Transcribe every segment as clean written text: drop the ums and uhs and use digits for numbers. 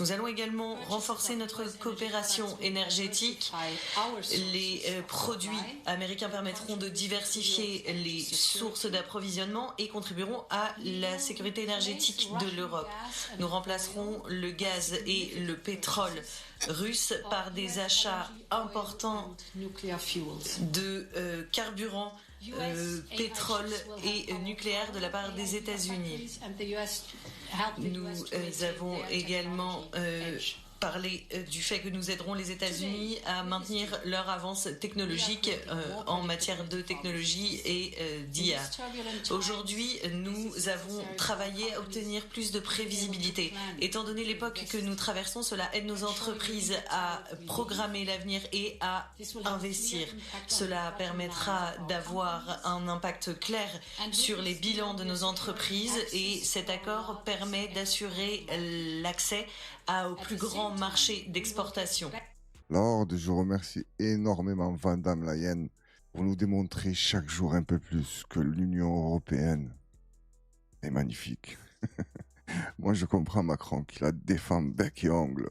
Nous allons également renforcer notre coopération énergétique. Les produits américains permettront de diversifier les sources d'approvisionnement et contribueront à la sécurité énergétique de l'Europe. Nous remplacerons le gaz et le pétrole russe par des achats importants de carburant, pétrole et nucléaire de la part des États-Unis. Nous avons également parlé du fait que nous aiderons les États-Unis à maintenir leur avance technologique en matière de technologie et d'IA. Aujourd'hui, nous avons travaillé à obtenir plus de prévisibilité. Étant donné l'époque que nous traversons, cela aide nos entreprises à programmer l'avenir et à investir. Cela permettra d'avoir un impact clair sur les bilans de nos entreprises et cet accord permet d'assurer l'accès au plus grand marché d'exportation. Lord, je remercie énormément Van der Leyen pour nous démontrer chaque jour un peu plus que l'Union européenne est magnifique. Moi, je comprends Macron qui la défend bec et ongle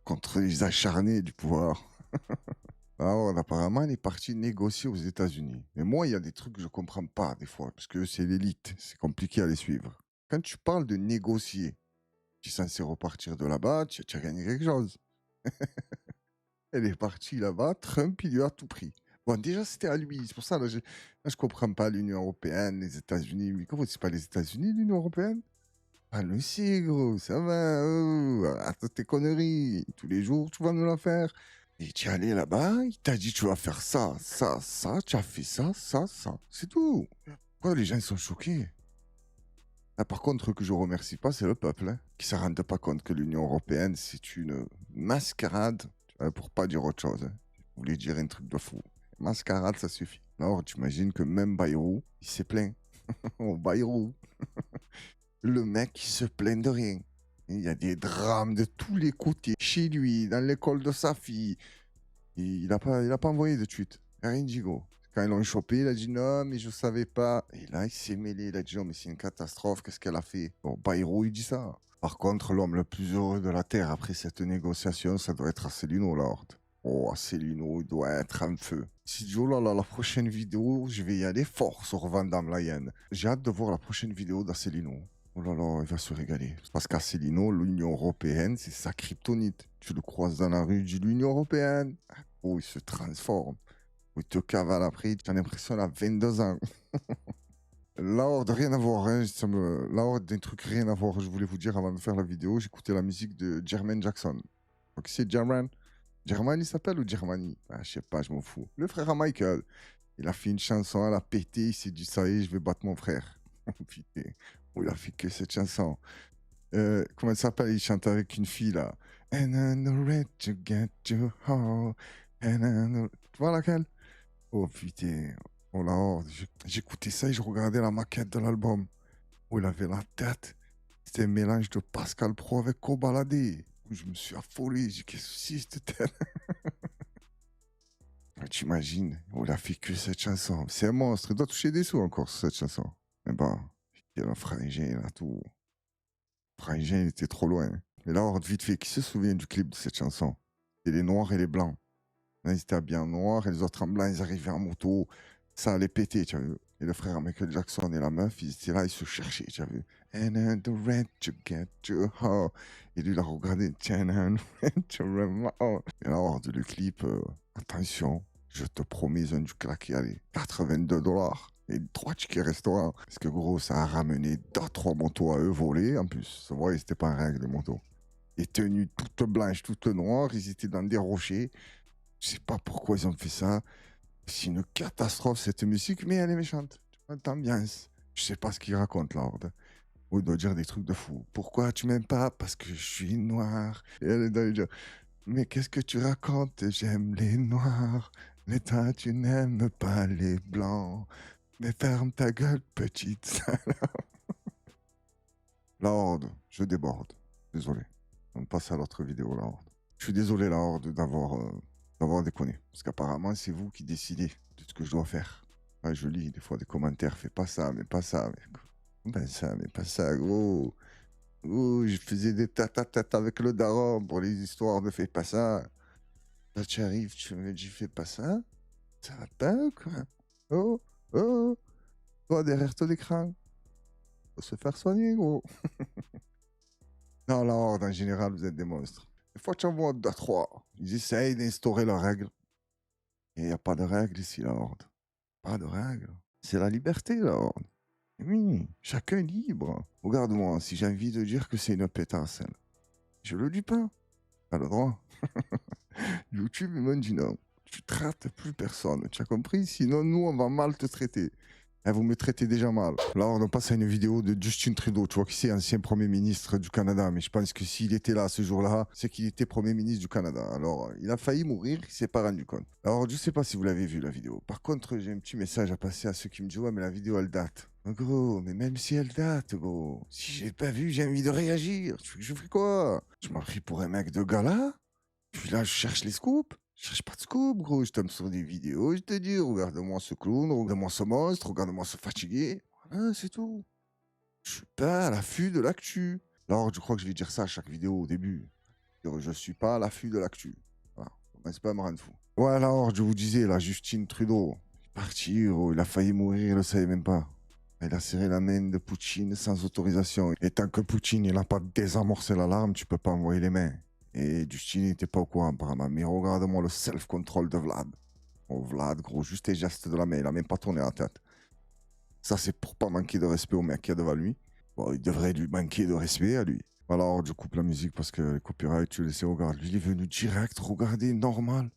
contre les acharnés du pouvoir. Alors, apparemment, elle est partie négocier aux États-Unis. Mais moi, il y a des trucs que je comprends pas des fois, parce que c'est l'élite, c'est compliqué à les suivre. Quand tu parles de négocier, tu es censé repartir de là-bas, tu as gagné quelque chose. Elle est partie là-bas, Trump, il lui a tout pris. Bon, déjà, c'était à lui. C'est pour ça, là, je comprends pas l'Union européenne, les États-Unis. Mais comment c'est pas les États-Unis, l'Union européenne? Ah, le si, gros, ça va. Attends tes conneries. Tous les jours, tu vas nous la faire. Et tu es allé là-bas, il t'a dit, tu vas faire ça, ça, ça. Tu as fait ça, ça, ça. C'est tout. Pourquoi les gens ils sont choqués? Ah, par contre, ce que je remercie pas, c'est le peuple, hein, qui ne se rende pas compte que l'Union européenne, c'est une mascarade, pour pas dire autre chose. Hein. Je voulais dire un truc de fou. Mascarade, ça suffit. Alors, tu imagines que même Bayrou, il s'est plaint. Oh, Bayrou. Le mec, il se plaint de rien. Il y a des drames de tous les côtés. Chez lui, dans l'école de sa fille. Il n'a pas envoyé de tweet. Rien dit, gros. Quand ils l'ont chopé, il a dit non, mais je savais pas. Et là, il s'est mêlé. Il a dit, oh, mais c'est une catastrophe. Qu'est-ce qu'elle a fait? Bon, Bayrou, il dit ça. Par contre, l'homme le plus heureux de la Terre après cette négociation, ça doit être Asselineau, Lord. Oh, Asselineau, il doit être en feu. Si dit, oh là là, la prochaine vidéo, je vais y aller fort sur Van der Leyen. J'ai hâte de voir la prochaine vidéo d'Asselineau. Oh là là, il va se régaler. Parce qu'Asselineau, l'Union Européenne, c'est sa kryptonite. Tu le croises dans la rue, il dit l'Union Européenne. Oh, il se transforme. Il te cavale après, tu as l'impression qu'il a 22 ans. La Horde, rien à voir. Hein. La Horde, des trucs rien à voir. Je voulais vous dire avant de faire la vidéo, j'écoutais la musique de Jermaine Jackson. Donc c'est Jermaine. Jermaine, il s'appelle ou Germany? Je sais pas, je m'en fous. Le frère à Michael. Il a fait une chanson, elle a pété, il s'est dit ça y est, je vais battre mon frère. Putain. Oh, il a fait que cette chanson. Comment elle s'appelle? Il chante avec une fille là. And I know where to get you home. And I know... Tu vois laquelle? Oh putain. Oh là, j'écoutais ça et je regardais la maquette de l'album. Où il avait la tête. C'était un mélange de Pascal Pro avec Cobaladé. Je me suis affolé. J'ai dit, qu'est-ce que c'est cette tête? Tu imagines, on a fait que cette chanson. C'est un monstre. Il doit toucher des sous encore sur cette chanson. Mais bon, il y a le frangin là, tout. Le frangin, il était trop loin. Mais là, vite fait, qui se souvient du clip de cette chanson? C'est les noirs et les blancs. Là, ils étaient habillés en noir et les autres en blanc, ils arrivaient en moto. Ça allait péter, tu as vu. Et le frère Michael Jackson et la meuf, ils étaient là, ils se cherchaient, tu as vu. And I'm the red to get you home. Et lui, il a regardé. And I'm red to remember. Et là, le clip, attention, je te promets, ils ont dû claquer, allez, 82 $. Et 3 tickets restaurants. Parce que gros, ça a ramené 2-3 motos à eux volées. En plus, vous voyez, c'était pas un règle, les motos. Les tenues toutes blanches, toutes noires, ils étaient dans des rochers. Je sais pas pourquoi ils ont fait ça. C'est une catastrophe cette musique, mais elle est méchante. Tu vois, l'ambiance. Je sais pas ce qu'il raconte là. Ou il doit dire des trucs de fou. Pourquoi tu m'aimes pas? Parce que je suis noir. Et elle doit dire, mais qu'est-ce que tu racontes? J'aime les noirs. Mais toi, tu n'aimes pas les blancs. Mais ferme ta gueule, petite salope. La Horde, je déborde. Désolé. On passe à l'autre vidéo, la Horde. Je suis désolé, la Horde, d'avoir déconné. Parce qu'apparemment, c'est vous qui décidez de ce que je dois faire. Ouais, je lis des fois des commentaires, fais pas ça, mais pas ça. Mais... Ben ça, mais pas ça, gros. Oh, je faisais des tête-à-tête avec le daron pour les histoires de fais pas ça. Là, tu arrives, tu me dis fais pas ça. Ça va pas ou quoi? Oh, oh, toi derrière ton écran. Faut se faire soigner, gros. Non, la horde, en général, vous êtes des monstres. Des fois, tu en vois deux, trois. Ils essayent d'instaurer leurs règles. Et il n'y a pas de règles ici, la horde. Pas de règles. C'est la liberté, la horde. Oui, chacun est libre. Regarde-moi, si j'ai envie de dire que c'est une pétasse, elle, je le dis pas. T'as le droit. YouTube, il m'a dit non. Tu traites plus personne, tu as compris? Sinon, nous, on va mal te traiter. Vous me traitez déjà mal. Là, on passe à une vidéo de Justin Trudeau. Tu vois qui c'est, ancien Premier ministre du Canada. Mais je pense que s'il était là ce jour-là, c'est qu'il était Premier ministre du Canada. Alors, il a failli mourir, il s'est pas rendu compte. Alors, je sais pas si vous l'avez vu, la vidéo. Par contre, j'ai un petit message à passer à ceux qui me disent, ouais, mais la vidéo, elle date. Gros, mais même si elle date, gros, si j'ai pas vu, j'ai envie de réagir. Tu veux que je fais quoi? Je m'en prie pour un mec de gala? Puis là, je cherche les scoops. Je cherche pas de scoop, gros. Je tombe sur des vidéos, je te dis, regarde-moi ce clown, regarde-moi ce monstre, regarde-moi ce fatigué. Voilà, c'est tout. Je suis pas à l'affût de l'actu. Alors, je crois que je vais dire ça à chaque vidéo au début. Je suis pas à l'affût de l'actu. Voilà. Commence pas à me rendre fou. Ouais, alors, je vous disais, là, Justin Trudeau, il est parti, gros, il a failli mourir, il le savait même pas. Il a serré la main de Poutine sans autorisation. Et tant que Poutine, il n'a pas désamorcé l'alarme, tu peux pas envoyer les mains. Et Justin n'était pas au courant, apparemment. Mais regarde-moi le self-control de Vlad. Oh, Vlad, gros, juste les gestes de la main, il a même pas tourné la tête. Ça, c'est pour pas manquer de respect au mec qui est devant lui. Bon, il devrait lui manquer de respect à lui. Alors, je coupe la musique parce que le copyright, tu le sais, regarde. Lui, il est venu direct, regardez, normal.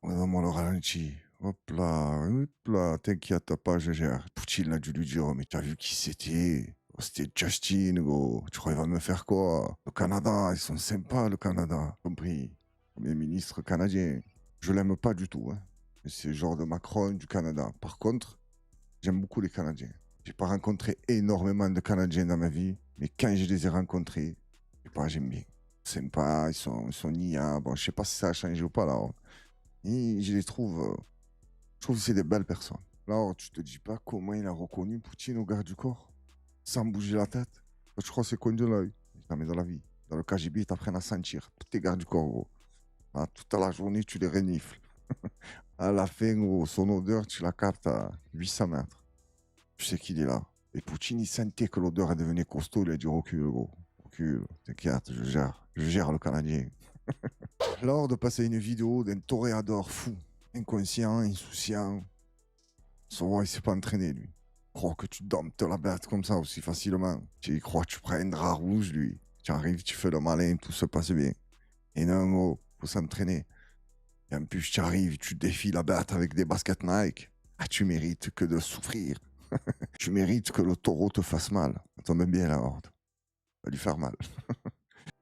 Regarde-moi le ralenti. Hop là, t'inquiète pas, je gère. Poutine a dû lui dire, oh, mais t'as vu qui c'était? Oh, c'était Justin, gros. Tu crois qu'il va me faire quoi? Le Canada, ils sont sympas, le Canada. Compris. Premier ministre canadien. Je l'aime pas du tout, hein. C'est le genre de Macron du Canada. Par contre, j'aime beaucoup les Canadiens. J'ai pas rencontré énormément de Canadiens dans ma vie, mais quand je les ai rencontrés, je sais pas, j'aime bien. Sympa, ils sont niais. Bon, je sais pas si ça a changé ou pas là. Et je les trouve, je trouve que c'est des belles personnes. Là, tu te dis pas comment il a reconnu Poutine au garde du corps, sans bouger la tête. Toi, tu crois que c'est con de l'œil. Jamais dans la vie. Dans le KGB, ils t'apprennent à sentir. Tous tes gardes du corps, gros. Ah, toute la journée, tu les renifles. À la fin, gros, son odeur, tu la captes à 800 mètres. Tu sais qu'il est là. Et Poutine, il sentait que l'odeur devenait costaud. Il a dit recule, gros. Recule, t'inquiète, je gère. Je gère le Canadien. Lors de passer une vidéo d'un toréador fou, inconscient, insouciant. Souvent, il s'est pas entraîné, lui. Crois que tu domptes la bête comme ça aussi facilement. Tu y crois, tu prends un drap rouge, lui. Tu arrives, tu fais le malin, tout se passe bien. Et non, gros, faut s'entraîner. Et en plus, tu arrives, tu défies la bête avec des baskets Nike. Ah, tu mérites que de souffrir. Tu mérites que le taureau te fasse mal. Ça tombe bien, la horde. Va lui faire mal.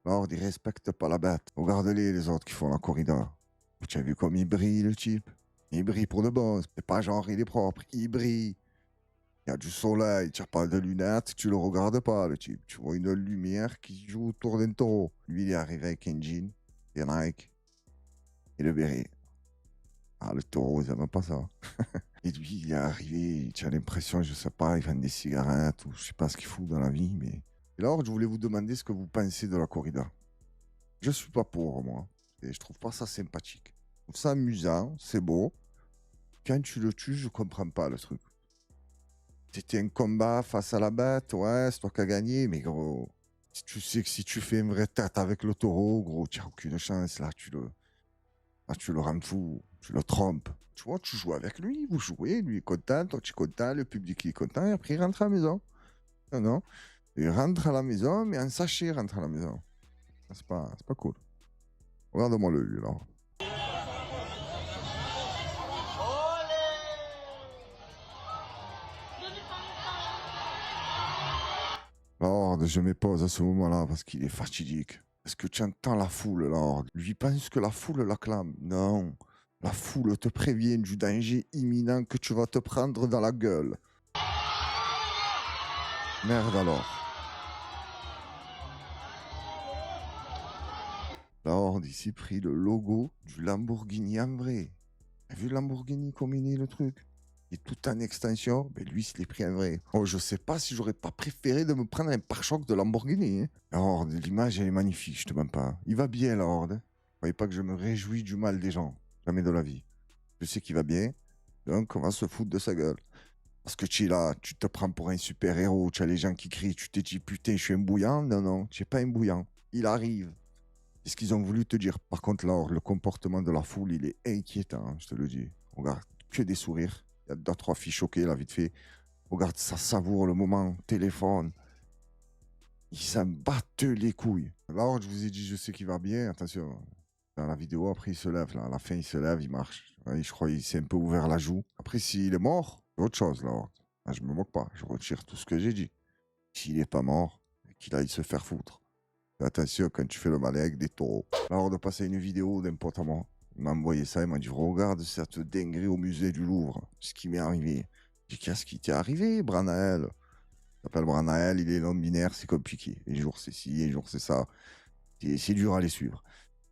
La horde, il respecte pas la bête. Regarde-les, les autres qui font la corrida. Tu as vu comme il brille, le type? Il brille pour de bon. C'est pas genre, il est propre. Il brille. Il y a du soleil, tu n'as pas de lunettes, tu le regardes pas, le type. Tu vois une lumière qui joue autour d'un taureau. Lui, il est arrivé avec un jean, des Nike et le béret. Ah, le taureau, ils n'aiment pas ça. Et lui, il est arrivé, tu as l'impression, je sais pas, il vend des cigarettes ou je sais pas ce qu'il fout dans la vie, mais... Et alors, je voulais vous demander ce que vous pensez de la corrida. Je suis pas pour, moi. Et je trouve pas ça sympathique. Je trouve ça amusant, c'est beau. Quand tu le tues, je comprends pas le truc. C'était un combat face à la bête, ouais, c'est toi qui as gagné, mais gros, si tu sais que si tu fais une vraie tête avec le taureau, gros, tu n'as aucune chance, là, tu le rends fou, tu le trompes. Tu vois, tu joues avec lui, vous jouez, lui est content, toi tu es content, le public est content, et après il rentre à la maison. Non, non, il rentre à la maison, mais en sachet, il rentre à la maison. C'est pas cool. Regarde-moi le lui, là. Lord, je me pose à ce moment-là parce qu'il est fatidique. Est-ce que tu entends la foule, Lord? Lui pense que la foule l'acclame. Non. La foule te prévient du danger imminent que tu vas te prendre dans la gueule. Merde alors. Lord, il s'est pris le logo du Lamborghini en vrai. T'as vu le Lamborghini comme il est le truc? qui est tout en extension, ben lui, il se l'est pris un vrai. Oh, je sais pas si j'aurais pas préféré de me prendre un pare-choc de Lamborghini. Hein. La Horde, l'image, elle est magnifique, je te mens pas. Il va bien, la Horde. Hein. Voyez pas que je me réjouis du mal des gens. Jamais de la vie. Je sais qu'il va bien, donc on va se foutre de sa gueule. Parce que tu es là, tu te prends pour un super-héros, tu as les gens qui crient, tu te dis putain, je suis un bouillant. Non, non, tu n'es pas un bouillant. Il arrive. C'est ce qu'ils ont voulu te dire. Par contre, là, le comportement de la foule, il est inquiétant, hein, je te le dis. Regarde, que des sourires. Il y a deux, trois filles choquées, là, vite fait. Regarde, ça savoure le moment, téléphone. Ils s'en battent les couilles. Là, je vous ai dit, je sais qu'il va bien. Attention, dans la vidéo, après, il se lève. Là. À la fin, il se lève, il marche. Ouais, je crois qu'il s'est un peu ouvert la joue. Après, s'il est mort, c'est autre chose, là. Ah, je me moque pas. Je retire tout ce que j'ai dit. S'il n'est pas mort, qu'il aille se faire foutre. Fais attention quand tu fais le malin avec des taureaux. Là, on a passé une vidéo d'un pote à moi. Il m'a envoyé ça. Il m'a dit regarde cette dinguerie au musée du Louvre. Ce qui m'est arrivé. J'ai dit qu'est-ce qui t'est arrivé, Branaël? Il s'appelle Branaël, il est non-binaire, c'est compliqué. Un jour c'est ci, un jour c'est ça. C'est dur à les suivre.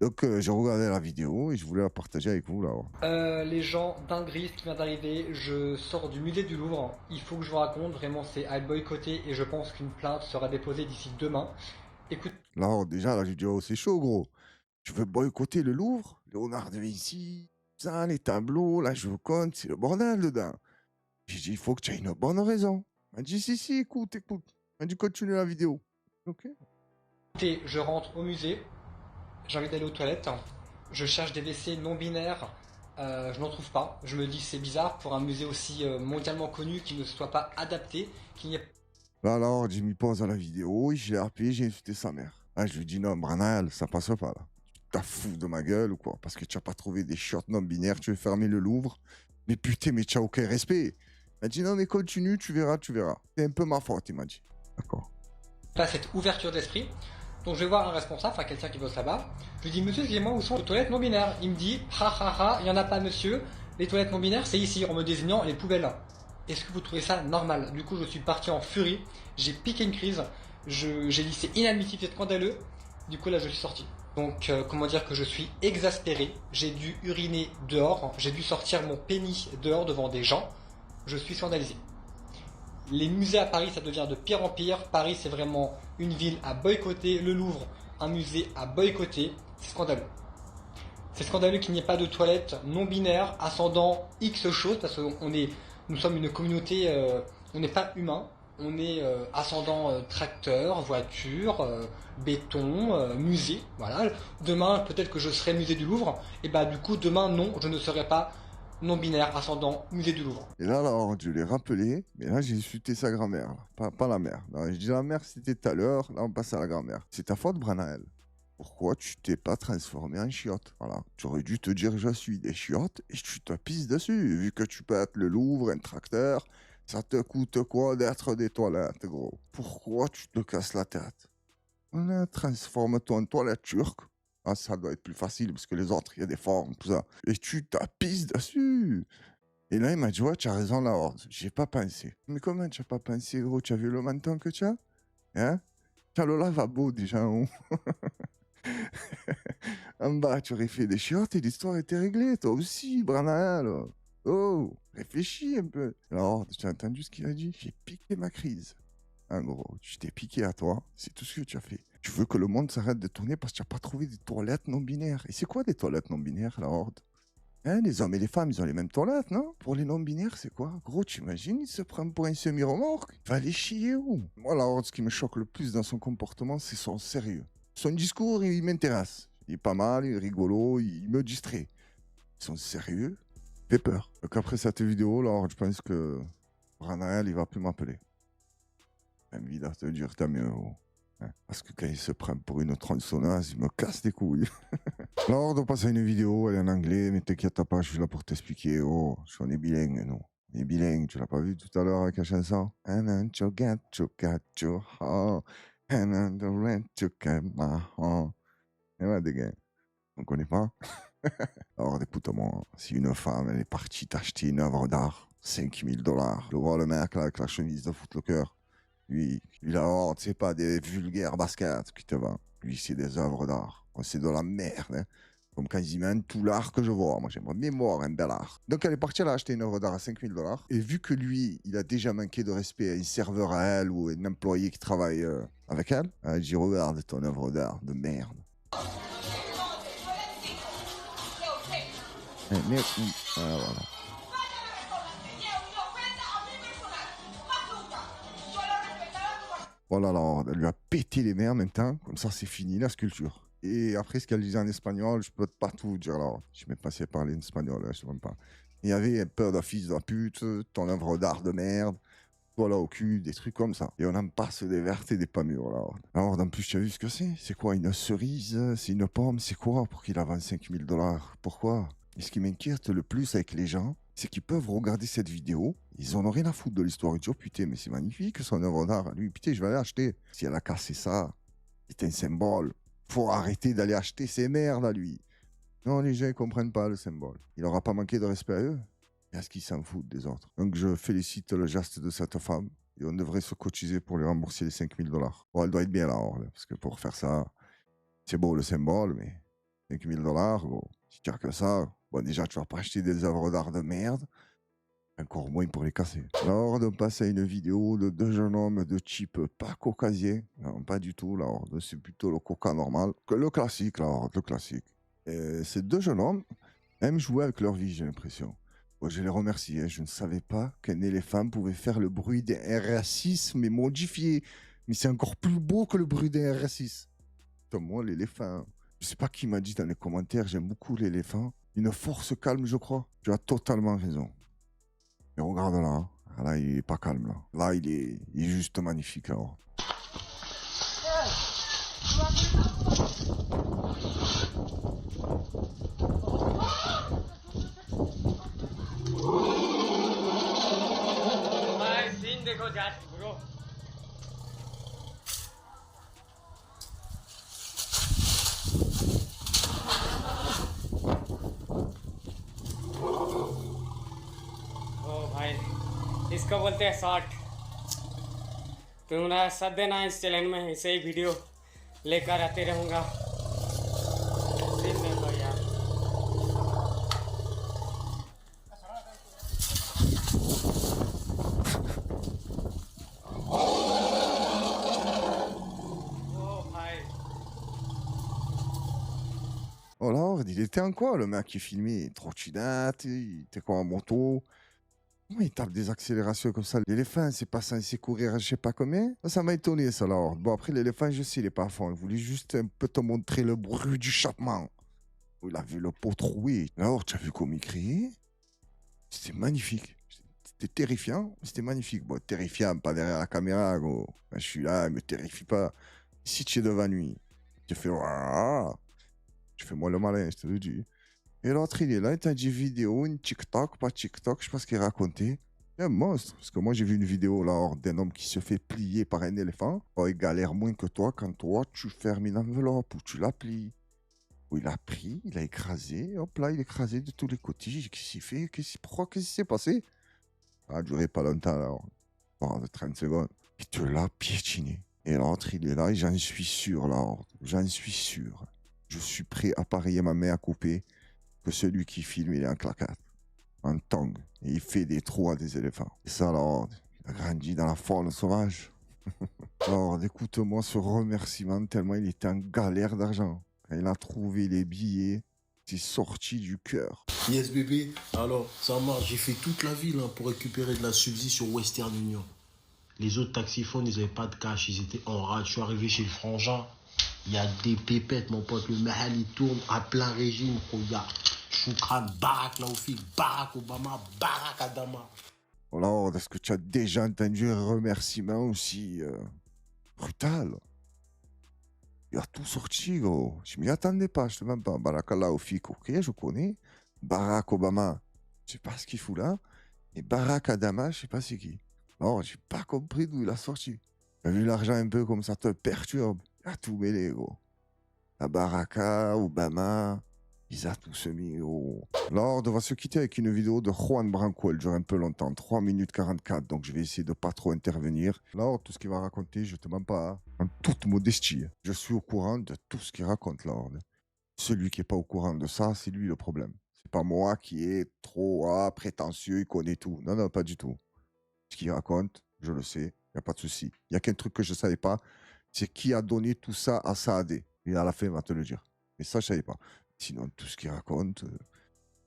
Donc j'ai regardé la vidéo et je voulais la partager avec vous là. Les gens, dinguerie, ce qui vient d'arriver, je sors du musée du Louvre, il faut que je vous raconte, vraiment c'est à boycotter et je pense qu'une plainte sera déposée d'ici demain. Écoute. Là déjà, là j'ai dit oh c'est chaud gros. Tu veux boycotter le Louvre? Léonard de Vinci, ça, les tableaux, la Joconde, c'est le bordel dedans. J'ai dit il faut que tu aies une bonne raison. Il m'a dit si, écoute. Il m'a dit continue la vidéo. Ok. Écoutez, je rentre au musée, j'ai envie d'aller aux toilettes, je cherche des WC non binaires, je n'en trouve pas. Je me dis c'est bizarre pour un musée aussi mondialement connu qui ne soit pas adapté, qu'il n'y ait... Là, alors, j'ai mis pause à la vidéo, je l'ai appelé, j'ai insulté sa mère. Là, je lui dis non, Branal, ça passe pas là. Tu t'as fou de ma gueule ou quoi? Parce que tu n'as pas trouvé des shorts non binaires, tu veux fermer le Louvre. Mais putain, mais tu n'as aucun respect. Il m'a dit non, mais continue, tu verras. C'est un peu ma faute, il m'a dit. D'accord. Pas cette ouverture d'esprit. Donc je vais voir un responsable, enfin quelqu'un qui bosse là-bas. Je lui dis monsieur, excusez-moi, où sont les toilettes non binaires? Il me dit il n'y en a pas monsieur. Les toilettes non binaires, c'est ici, en me désignant les poubelles. Est-ce que vous trouvez ça normal? Du coup, je suis parti en furie. J'ai piqué une crise. J'ai dit c'est inadmissible, c'est scandaleux. Du coup, là, je suis sorti. Donc, comment dire que je suis exaspéré. J'ai dû uriner dehors. J'ai dû sortir mon pénis dehors devant des gens. Je suis scandalisé. Les musées à Paris, ça devient de pire en pire. Paris, c'est vraiment une ville à boycotter. Le Louvre, un musée à boycotter. C'est scandaleux. C'est scandaleux qu'il n'y ait pas de toilettes non binaires ascendant X choses parce que nous sommes une communauté, on n'est pas humain. On est ascendant tracteur, voiture, béton, musée. Voilà. Demain, peut-être que je serai musée du Louvre. Et bah du coup, demain, non, je ne serai pas non-binaire, ascendant, musée du Louvre. Et là, alors, je l'ai rappelé, mais là, j'ai insulté sa grand-mère, pas la mère. Non, je dis la mère, c'était tout à l'heure, là, on passe à la grand-mère. C'est ta faute, Branaël. Pourquoi tu t'es pas transformé en chiotte? Voilà. Tu aurais dû te dire, je suis des chiottes, et tu te pisses dessus. Vu que tu peux être le Louvre, un tracteur, ça te coûte quoi d'être des toilettes, gros? Pourquoi tu te casses la tête? Transforme-toi en toilette turque. Ah, ça doit être plus facile parce que les autres, il y a des formes, tout ça. Et tu t'appises dessus. Et là, il m'a dit, ouais, tu as raison, la horde. J'ai pas pensé. Mais comment tu n'as pas pensé, gros? Tu as vu le menton que tu as? Hein? Tu as le lavabo déjà en haut. En bas, tu aurais fait des chiottes et l'histoire était réglée. Toi aussi, Branaël. Oh, réfléchis un peu. La horde, tu as entendu ce qu'il a dit? J'ai piqué ma crise. En gros, tu t'es piqué à toi. C'est tout ce que tu as fait. Tu veux que le monde s'arrête de tourner parce que tu n'as pas trouvé des toilettes non binaires. Et c'est quoi des toilettes non binaires, la horde? Hein, les hommes et les femmes, ils ont les mêmes toilettes, non? Pour les non-binaires, c'est quoi? Gros, t'imagines, il se prend pour un semi-remorque. Il va aller chier où? Moi, la horde, ce qui me choque le plus dans son comportement, c'est son sérieux. Son discours, il m'intéresse. Il est pas mal, il est rigolo, il me distrait. Son sérieux fait peur. Donc après cette vidéo, là, je pense que Ranaël, il va plus m'appeler. Envie de te dire, t'as mieux. Hein? Parce que quand il se prend pour une tronçonneuse, il me casse les couilles. Alors, on passe à une vidéo, elle est en anglais, mais t'inquiète pas, je suis là pour t'expliquer. Oh, on est bilingue, nous. On est bilingue, tu l'as pas vu tout à l'heure avec la chanson? And then you got your heart, and then the rent you get my heart. Et ouais, des gars, on connaît pas? Alors, écoute-moi, si une femme, elle est partie t'acheter une œuvre d'art, $5 000, je vois le mec là, avec la chemise de Footlocker. Lui, la horde, c'est pas des vulgaires baskets qui te vendent. Lui, c'est des œuvres d'art. C'est de la merde, hein. Comme quasiment tout l'art que je vois. Moi, j'aimerais bien voir un bel art. Donc, elle est partie, elle a acheté une œuvre d'art à 5000 $. Et vu que lui, il a déjà manqué de respect à une serveur à elle ou à un employé qui travaille avec elle, elle dit regarde ton œuvre d'art de merde. Voilà. Voilà, alors, elle lui a pété les mains en même temps. Comme ça, c'est fini la sculpture. Et après, ce qu'elle disait en espagnol, je peux pas tout dire là. Je sais même pas si elle parlait en espagnol, là, je sais même pas. Il y avait un peu de fils de pute, ton œuvre d'art de merde, voilà au cul, des trucs comme ça. Et on en passe des vertes et des pas mûres là. Alors, en plus, tu as vu ce que c'est? C'est quoi, une cerise? C'est une pomme? C'est quoi pour qu'il avance 5000 $? Pourquoi? Et ce qui m'inquiète le plus avec les gens, c'est qu'ils peuvent regarder cette vidéo, ils en ont rien à foutre de l'histoire. Ils disent, oh putain, mais c'est magnifique son œuvre d'art. Lui, putain, je vais aller acheter. Si elle a cassé ça, c'est un symbole. Faut arrêter d'aller acheter ces merdes à lui. Non, les gens ne comprennent pas le symbole. Il n'aura pas manqué de respect à eux. Et à ce qu'ils s'en foutent des autres. Donc je félicite le geste de cette femme. Et on devrait se cotiser pour lui rembourser les 5000 $. Bon, elle doit être bien là, parce que pour faire ça, c'est beau le symbole, mais 5000 $, bon, si tu as que ça, bon, déjà, tu vas pas acheter des œuvres d'art de merde. Encore moins pour les casser. Alors, on passe à une vidéo de deux jeunes hommes de type pas caucasien. Non, pas du tout. Là, c'est plutôt le coca normal. Le classique, là, le classique. Et ces deux jeunes hommes aiment jouer avec leur vie, j'ai l'impression. Bon, je les remercie. Je ne savais pas qu'un éléphant pouvait faire le bruit d'un RS6, mais modifié. Mais c'est encore plus beau que le bruit d'un RS6. Comme moi, l'éléphant. Je sais pas qui m'a dit dans les commentaires, j'aime beaucoup l'éléphant. Une force calme, je crois. Tu as totalement raison. Mais regarde là, hein. Là il est pas calme là. Là il est juste magnifique alors. इसको बोलते हैं शॉर्ट तो मेरा साथ देना इस चैनल में ऐसे ही वीडियो लेकर आते रहूँगा यार Oh là, il était en quoi le mec qui filmait? Trottinette, il était quoi en moto? Comment il tape des accélérations comme ça? L'éléphant, c'est pas censé courir je sais pas combien? Ça m'a étonné ça là. Bon après l'éléphant, je sais, il est pas à fond. Il voulait juste un peu te montrer le bruit du chapement. Il a vu le pot troué. Alors, tu as vu comment il criait? C'était magnifique. C'était terrifiant, mais c'était magnifique. Bon, terrifiant, pas derrière la caméra, gros. Ben, je suis là, il me terrifie pas. Si tu es devant lui, tu fais... Tu fais moi le malin, je te le dis. Et l'autre, il est là, il t'a dit vidéo, une TikTok, pas TikTok, je sais pas ce qu'il racontait. C'est un monstre. Parce que moi, j'ai vu une vidéo là d'un homme qui se fait plier par un éléphant. Oh, il galère moins que toi quand toi, tu fermes une enveloppe ou tu la plies. Où il a pris, il a écrasé, hop là, il a écrasé de tous les côtés. Qu'est-ce qu'il fait? Pourquoi? Qu'est-ce qui s'est passé? Ça a duré pas longtemps, là. Bon, de 30 secondes. Il te l'a piétiné. Et l'autre, il est là, et j'en suis sûr, là. J'en suis sûr. Je suis prêt à parier ma main à couper que celui qui filme, il est en claquette, en tong. Et il fait des trous à des éléphants. Et ça, alors, il a grandi dans la faune sauvage. Alors, écoute-moi ce remerciement, tellement il était en galère d'argent. Quand il a trouvé les billets, c'est sorti du cœur. Yes bébé, alors ça marche, j'ai fait toute la ville pour récupérer de la subside sur Western Union. Les autres taxiphones, ils n'avaient pas de cash, ils étaient en rade. Je suis arrivé chez le frangin, il y a des pépettes, mon pote, le mahal il tourne à plein régime, il y a Choukran, Barack Laoufik, Barack Obama, Barack Adama. Alors, est-ce que tu as déjà entendu un remerciement aussi brutal? Il a tout sorti, gros. Je m'y attendais pas, je te demande pas. Barack Laoufik, ok, je connais. Barack Obama, je sais pas ce qu'il fout là. Et Barack Adama, je sais pas c'est qui. Non, j'ai pas compris d'où il a sorti. T'as vu l'argent un peu comme ça te perturbe. Il a tout mêlé, gros. La Baraka, Obama, ils ont tout mis, gros. Lord va se quitter avec une vidéo de Juan Branco. Elle dure un peu longtemps, 3 minutes 44. Donc je vais essayer de pas trop intervenir. Lord, tout ce qu'il va raconter, je te mens pas. Hein. En toute modestie. Je suis au courant de tout ce qu'il raconte, Lord. Celui qui est pas au courant de ça, c'est lui le problème. C'est pas moi qui est trop prétentieux, il connaît tout. Non, non, pas du tout. Ce qu'il raconte, je le sais, il n'y a pas de souci. Il y a qu'un truc que je ne savais pas, c'est qui a donné tout ça à Saadé. Et à la fin, il va te le dire. Et ça, je ne savais pas. Sinon, tout ce qu'il raconte,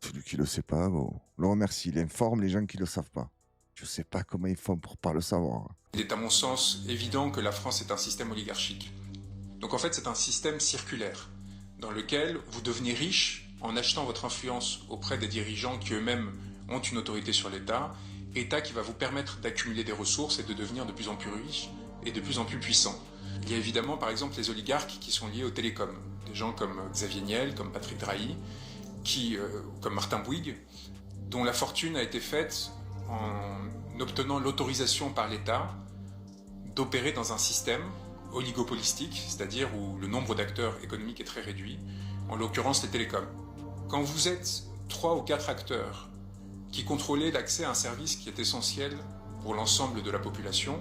celui qui ne le sait pas, bon, on le remercie. Il informe les gens qui ne le savent pas. Je ne sais pas comment ils font pour pas le savoir. Il est à mon sens évident que la France est un système oligarchique. Donc en fait, c'est un système circulaire dans lequel vous devenez riche en achetant votre influence auprès des dirigeants qui eux-mêmes ont une autorité sur l'État, État qui va vous permettre d'accumuler des ressources et de devenir de plus en plus riche et de plus en plus puissant. Il y a évidemment par exemple les oligarques qui sont liés aux télécoms, des gens comme Xavier Niel, comme Patrick Drahi, comme Martin Bouygues, dont la fortune a été faite en obtenant l'autorisation par l'État d'opérer dans un système oligopolistique, c'est-à-dire où le nombre d'acteurs économiques est très réduit, en l'occurrence les télécoms. Quand vous êtes 3 ou 4 acteurs qui contrôlaient l'accès à un service qui est essentiel pour l'ensemble de la population,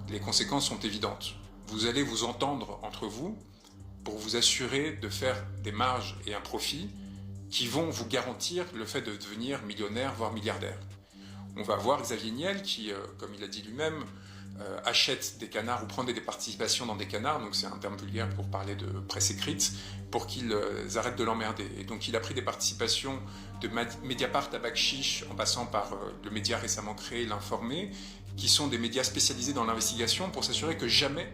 les conséquences sont évidentes. Vous allez vous entendre entre vous pour vous assurer de faire des marges et un profit qui vont vous garantir le fait de devenir millionnaire, voire milliardaire. On va voir Xavier Niel qui, comme il a dit lui-même, achète des canards ou prend des participations dans des canards, donc c'est un terme vulgaire pour parler de presse écrite, pour qu'ils arrêtent de l'emmerder. Et donc il a pris des participations de Mediapart à Bakchiche, en passant par le média récemment créé, l'Informé, qui sont des médias spécialisés dans l'investigation pour s'assurer que jamais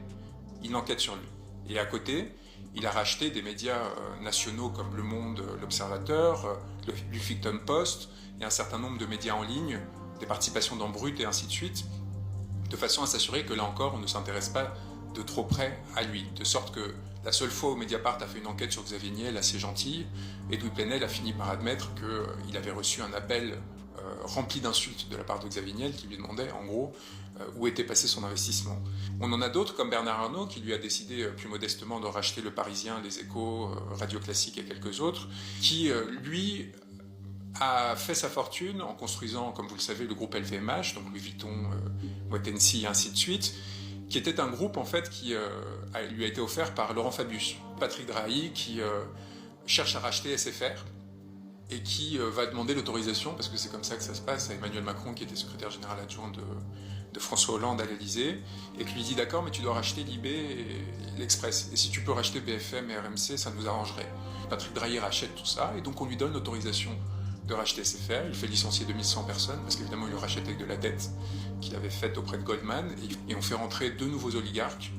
il n'enquête sur lui. Et à côté, il a racheté des médias nationaux comme Le Monde, L'Observateur, le Huffington Post, et un certain nombre de médias en ligne, des participations dans Brut et ainsi de suite, de façon à s'assurer que là encore, on ne s'intéresse pas de trop près à lui. De sorte que la seule fois où Mediapart a fait une enquête sur Xavier Niel assez gentille, Edoui Plenel a fini par admettre qu'il avait reçu un appel rempli d'insultes de la part de Xavier Niel qui lui demandait en gros où était passé son investissement. On en a d'autres comme Bernard Arnault qui lui a décidé plus modestement de racheter Le Parisien, Les Échos, Radio Classique et quelques autres, qui lui a fait sa fortune en construisant, comme vous le savez, le groupe LVMH, donc Louis Vuitton, Moët Hennessy et ainsi de suite, qui était un groupe en fait qui lui a été offert par Laurent Fabius. Patrick Drahi qui cherche à racheter SFR et qui va demander l'autorisation, parce que c'est comme ça que ça se passe, à Emmanuel Macron qui était secrétaire général adjoint de François Hollande à l'Elysée, et qui lui dit d'accord, mais tu dois racheter l'IB et l'Express, et si tu peux racheter BFM et RMC, ça nous arrangerait. Patrick Drahi rachète tout ça, et donc on lui donne l'autorisation de racheter SFR. Il fait licencier 2100 personnes parce qu'évidemment il le rachète avec de la dette qu'il avait faite auprès de Goldman, et on fait rentrer 2 nouveaux oligarques,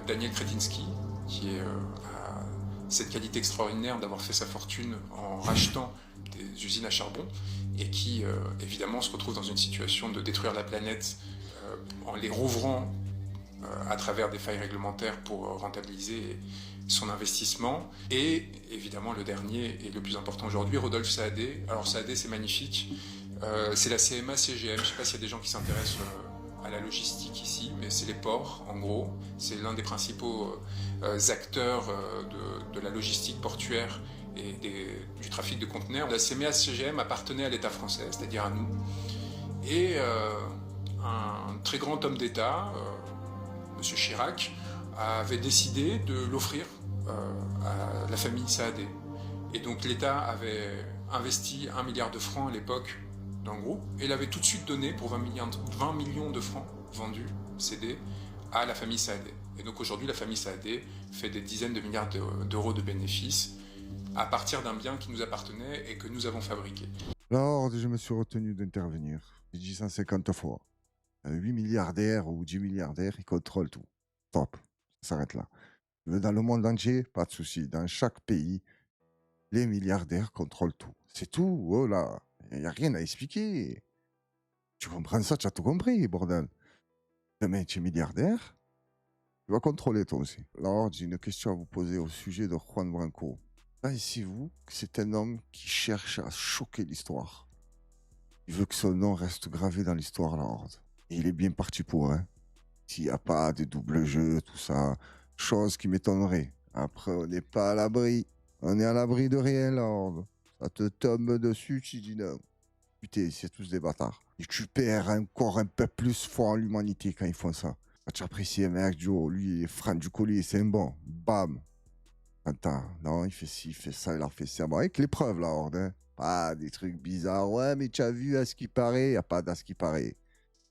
Daniel Kretinsky qui a cette qualité extraordinaire d'avoir fait sa fortune en rachetant des usines à charbon et qui évidemment se retrouve dans une situation de détruire la planète en les rouvrant à travers des failles réglementaires pour rentabiliser son investissement. Et évidemment le dernier et le plus important aujourd'hui, Rodolphe Saadé. Alors Saadé, c'est magnifique, c'est la CMA CGM, je ne sais pas s'il y a des gens qui s'intéressent à la logistique ici, mais c'est les ports en gros, c'est l'un des principaux acteurs de la logistique portuaire et du trafic de conteneurs. La CMA CGM appartenait à l'État français, c'est-à-dire à nous, et un très grand homme d'État, M. Chirac, avait décidé de l'offrir à la famille Saadé. Et donc l'État avait investi 1 milliard de francs à l'époque dans le groupe, et l'avait tout de suite donné pour 20 millions de francs vendus, cédés, à la famille Saadé. Et donc aujourd'hui, la famille Saadé fait des dizaines de milliards d'euros de bénéfices à partir d'un bien qui nous appartenait et que nous avons fabriqué. Alors, je me suis retenu d'intervenir. J'ai dit 150 fois. 8 milliardaires ou 10 milliardaires, ils contrôlent tout. Stop, ça s'arrête là. Dans le monde entier, pas de souci. Dans chaque pays, les milliardaires contrôlent tout. C'est tout, oh là. Il n'y a rien à expliquer. Tu comprends ça, tu as tout compris, bordel. Demain, tu es milliardaire, tu vas contrôler toi aussi. Alors, j'ai une question à vous poser au sujet de Juan Branco. Pensez-vous que c'est un homme qui cherche à choquer l'histoire? Il veut que son nom reste gravé dans l'histoire, la Horde. Et il est bien parti pour, hein. S'il n'y a pas de double jeu, tout ça, chose qui m'étonnerait. Après, on n'est pas à l'abri. On est à l'abri de rien, la Horde. Ça te tombe dessus, tu dis non. Putain, c'est tous des bâtards. Et tu perds encore un peu plus foi en l'humanité quand ils font ça. Quand tu apprécies un mec, Joe, lui, il est Fran du collier, c'est un bon. Bam. Attends, non, il fait ci, il fait ça, il a fait ça. Bon, avec les preuves, la Horde, hein. Pas des trucs bizarres. Ouais, mais tu as vu à ce qui paraît. Il n'y a pas d'à ce qui paraît.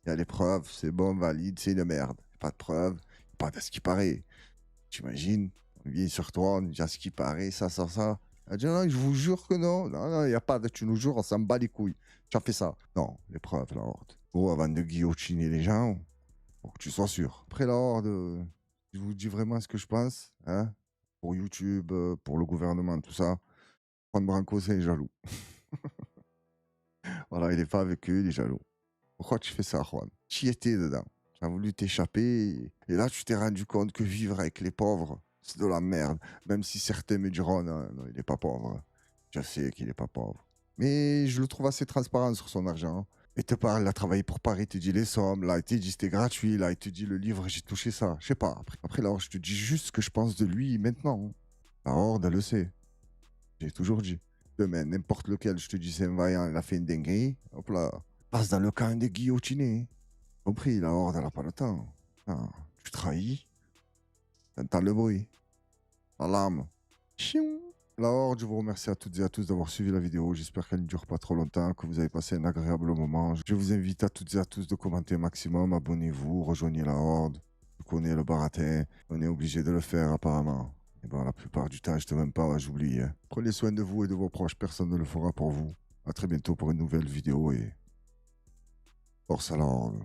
Il y a les preuves, c'est bon, valide, c'est une merde. Pas de preuves, pas d'à ce qui paraît. T'imagines, on vient sur toi, on dit à ce qui paraît, ça. Elle dit non, je vous jure que non. Non, il n'y a pas de. Tu nous jures, on s'en bat les couilles. Tu as fait ça. Non, les preuves, la Horde. Oh, avant de guillotiner les gens, pour que tu sois sûr. Après, la Horde, je vous dis vraiment ce que je pense, hein. Pour YouTube, pour le gouvernement, tout ça. Juan Branco, c'est jaloux. Voilà, il n'est pas avec eux, il est jaloux. Pourquoi tu fais ça, Juan? Tu y étais dedans. Tu as voulu t'échapper. Et là, tu t'es rendu compte que vivre avec les pauvres, c'est de la merde. Même si certains me diront, non, non, il n'est pas pauvre. Je sais qu'il n'est pas pauvre. Mais je le trouve assez transparent sur son argent. Il te parle, il a travaillé pour Paris, il te dit les sommes, là, il te dit c'était gratuit, là, il te dit le livre, j'ai touché ça. Je sais pas. Après, là, je te dis juste ce que je pense de lui maintenant. La Horde, elle le sait. J'ai toujours dit. Demain, n'importe lequel, je te dis, c'est un vaillant, il a fait une dinguerie. Hop là. Passe dans le camp des guillotinés. Compris, la Horde, elle n'a pas le temps. Non, tu trahis. T'entends le bruit. L'alarme. Chiou. La Horde, je vous remercie à toutes et à tous d'avoir suivi la vidéo. J'espère qu'elle ne dure pas trop longtemps, que vous avez passé un agréable moment. Je vous invite à toutes et à tous de commenter un maximum. Abonnez-vous, rejoignez la Horde. Vous connaissez le baratin. On est obligé de le faire apparemment. Et bon, la plupart du temps, je te même pas, j'oublie. Hein. Prenez soin de vous et de vos proches. Personne ne le fera pour vous. À très bientôt pour une nouvelle vidéo et force à la Horde.